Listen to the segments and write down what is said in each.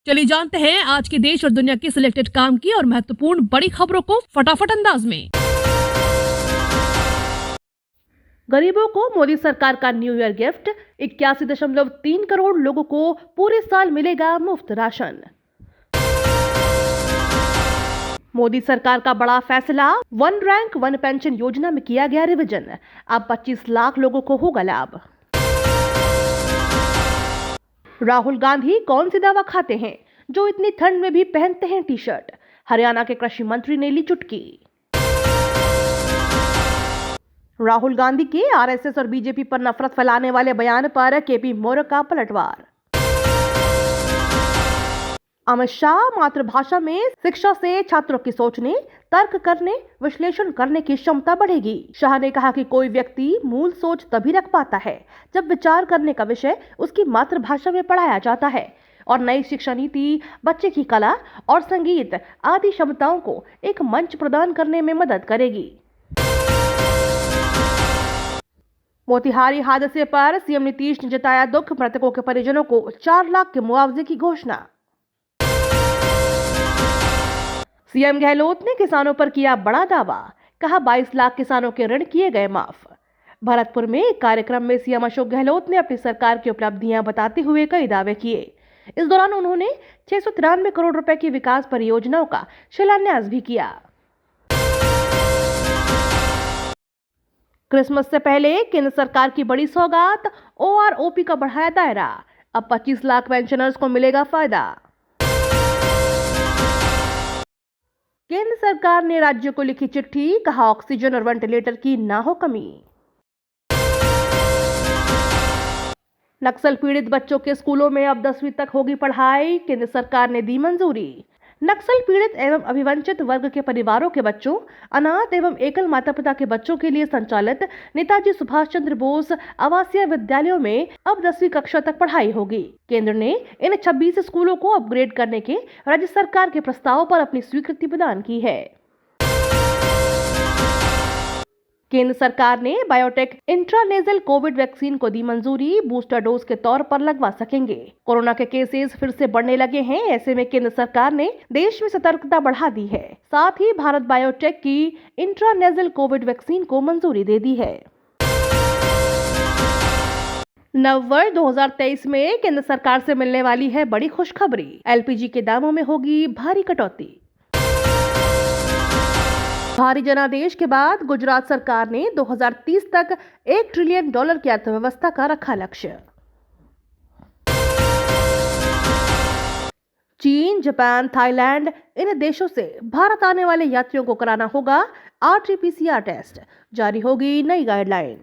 चलिए जानते हैं आज के देश और दुनिया की सिलेक्टेड काम की और महत्वपूर्ण बड़ी खबरों को फटाफट अंदाज में। गरीबों को मोदी सरकार का न्यू ईयर गिफ्ट, 81.3 करोड़ लोगों को पूरे साल मिलेगा मुफ्त राशन। मोदी सरकार का बड़ा फैसला, वन रैंक वन पेंशन योजना में किया गया रिवीजन, अब 25 लाख लोगों को होगा लाभ। राहुल गांधी कौन सी दवा खाते हैं जो इतनी ठंड में भी पहनते हैं टी शर्ट, हरियाणा के कृषि मंत्री ने ली चुटकी। राहुल गांधी के आरएसएस और बीजेपी पर नफरत फैलाने वाले बयान पर केपी मौर्य का पलटवार। अमित शाह, मातृभाषा में शिक्षा से छात्रों की सोचने, तर्क करने, विश्लेषण करने की क्षमता बढ़ेगी। शाह ने कहा कि कोई व्यक्ति मूल सोच तभी रख पाता है जब विचार करने का विषय उसकी मातृभाषा में पढ़ाया जाता है और नई शिक्षा नीति बच्चे की कला और संगीत आदि क्षमताओं को एक मंच प्रदान करने में मदद करेगी। मोतिहारी हादसे पर सीएम नीतीश ने जताया दुख, मृतकों के परिजनों को 4 लाख के मुआवजे की घोषणा। सीएम गहलोत ने किसानों पर किया बड़ा दावा, कहा 22 लाख किसानों के ऋण किए गए माफ। भरतपुर में एक कार्यक्रम में सीएम अशोक गहलोत ने अपनी सरकार की उपलब्धियां बताते हुए कई दावे किए। इस दौरान उन्होंने 693 करोड़ रुपए की विकास परियोजनाओं का शिलान्यास भी किया। क्रिसमस से पहले केंद्र सरकार की बड़ी सौगात, ओआरओपी का बढ़ाया दायरा, अब 25 लाख पेंशनर्स को मिलेगा फायदा। केंद्र सरकार ने राज्यों को लिखी चिट्ठी, कहा ऑक्सीजन और वेंटिलेटर की ना हो कमी। नक्सल पीड़ित बच्चों के स्कूलों में अब 10वीं तक होगी पढ़ाई, केंद्र सरकार ने दी मंजूरी। नक्सल पीड़ित एवं अभिवंचित वर्ग के परिवारों के बच्चों, अनाथ एवं एकल माता पिता के बच्चों के लिए संचालित नेताजी सुभाष चंद्र बोस आवासीय विद्यालयों में अब 10वीं कक्षा तक पढ़ाई होगी। केंद्र ने इन 26 स्कूलों को अपग्रेड करने के राज्य सरकार के प्रस्ताव पर अपनी स्वीकृति प्रदान की है। केंद्र सरकार ने बायोटेक इंट्रानेजल कोविड वैक्सीन को दी मंजूरी, बूस्टर डोज के तौर पर लगवा सकेंगे। कोरोना के केसेस फिर से बढ़ने लगे हैं, ऐसे में केंद्र सरकार ने देश में सतर्कता बढ़ा दी है। साथ ही भारत बायोटेक की इंट्रानेजल कोविड वैक्सीन को मंजूरी दे दी है। नववर्ष 2023 में केंद्र सरकार से मिलने वाली है बड़ी खुशखबरी, एलपीजी के दामों में होगी भारी कटौती। भारी जनादेश के बाद गुजरात सरकार ने 2030 तक $1 ट्रिलियन की अर्थव्यवस्था का रखा लक्ष्य। चीन, जापान, थाईलैंड, इन देशों से भारत आने वाले यात्रियों को कराना होगा RT-PCR टेस्ट, जारी होगी नई गाइडलाइन।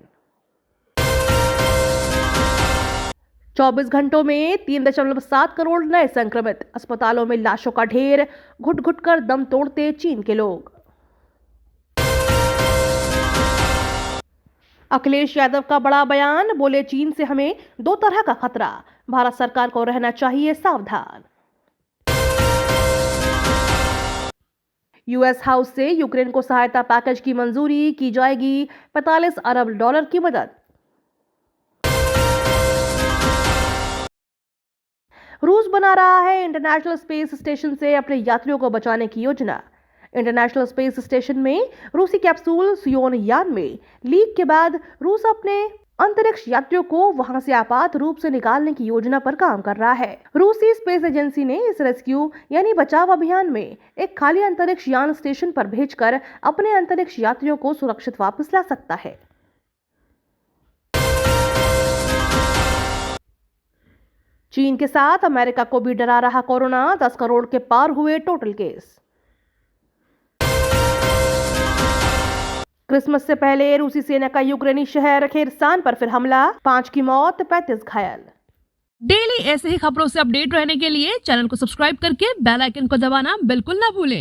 24 घंटों में 3.7 करोड़ नए संक्रमित, अस्पतालों में लाशों का ढेर, घुट घुट कर दम तोड़ते चीन के लोग। अखिलेश यादव का बड़ा बयान, बोले चीन से हमें 2 तरह का खतरा, भारत सरकार को रहना चाहिए सावधान। यूएस हाउस से यूक्रेन को सहायता पैकेज की मंजूरी, की जाएगी $45 अरब की मदद। रूस बना रहा है इंटरनेशनल स्पेस स्टेशन से अपने यात्रियों को बचाने की योजना। इंटरनेशनल स्पेस स्टेशन में रूसी कैप्सूल सियोन यान में लीक के बाद रूस अपने अंतरिक्ष यात्रियों को वहां से आपात रूप से निकालने की योजना पर काम कर रहा है। रूसी स्पेस एजेंसी ने इस रेस्क्यू यानी बचाव अभियान में एक खाली अंतरिक्ष यान स्टेशन पर भेजकर अपने अंतरिक्ष यात्रियों को सुरक्षित वापस ला सकता है। चीन के साथ अमेरिका को भी डरा रहा कोरोना, 10 करोड़ के पार हुए टोटल केस। क्रिसमस से पहले रूसी सेना का यूक्रेनी शहर खेरसान पर फिर हमला, 5 की मौत, 35 घायल। डेली ऐसे ही खबरों से अपडेट रहने के लिए चैनल को सब्सक्राइब करके बेल आइकन को दबाना बिल्कुल ना भूलें।